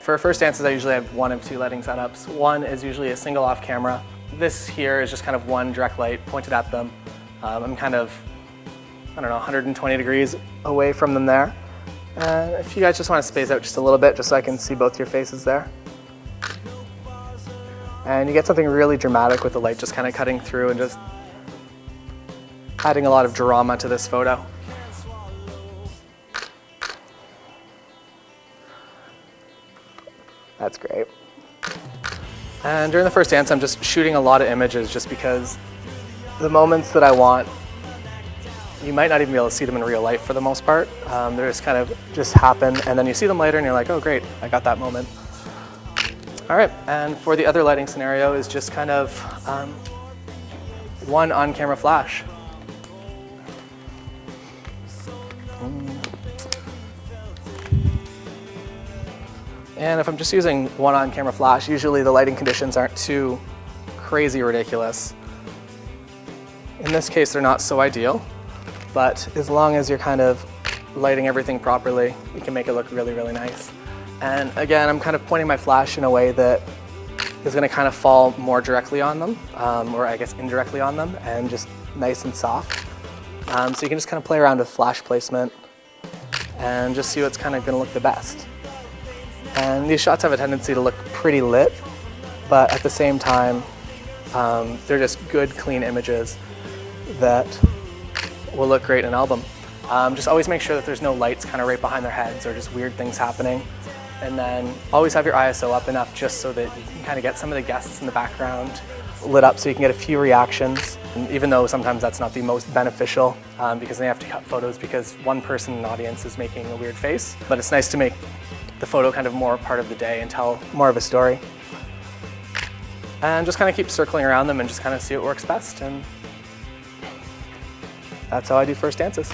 For first dances, I usually have one of two lighting setups. One is usually a single off camera. This here is just kind of one direct light pointed at them. I'm kind of, I don't know, 120 degrees away from them there. And if you guys just want to space out just a little bit, just so I can see both your faces there. And you get something really dramatic with the light just kind of cutting through and just adding a lot of drama to this photo. That's great. And during the first dance, I'm just shooting a lot of images just because the moments that I want, you might not even be able to see them in real life for the most part. They just kind of just happen, and then you see them later and you're like, oh great, I got that moment. All right, and for the other lighting scenario is just kind of one on-camera flash. And if I'm just using one on-camera flash, usually the lighting conditions aren't too crazy ridiculous. In this case, they're not so ideal, but as long as you're kind of lighting everything properly, you can make it look really, really nice. And again, I'm kind of pointing my flash in a way that is going to kind of fall more directly on them, or I guess indirectly on them, and just nice and soft. So you can just kind of play around with flash placement and just see what's kind of going to look the best. And these shots have a tendency to look pretty lit, but at the same time, they're just good, clean images that will look great in an album. Just always make sure that there's no lights kind of right behind their heads or just weird things happening. And then always have your ISO up enough just so that you can kind of get some of the guests in the background lit up so you can get a few reactions. And even though sometimes that's not the most beneficial because they have to cut photos because one person in the audience is making a weird face. But it's nice to make the photo kind of more part of the day and tell more of a story. And just kind of keep circling around them and just kind of see what works best. And that's how I do first dances.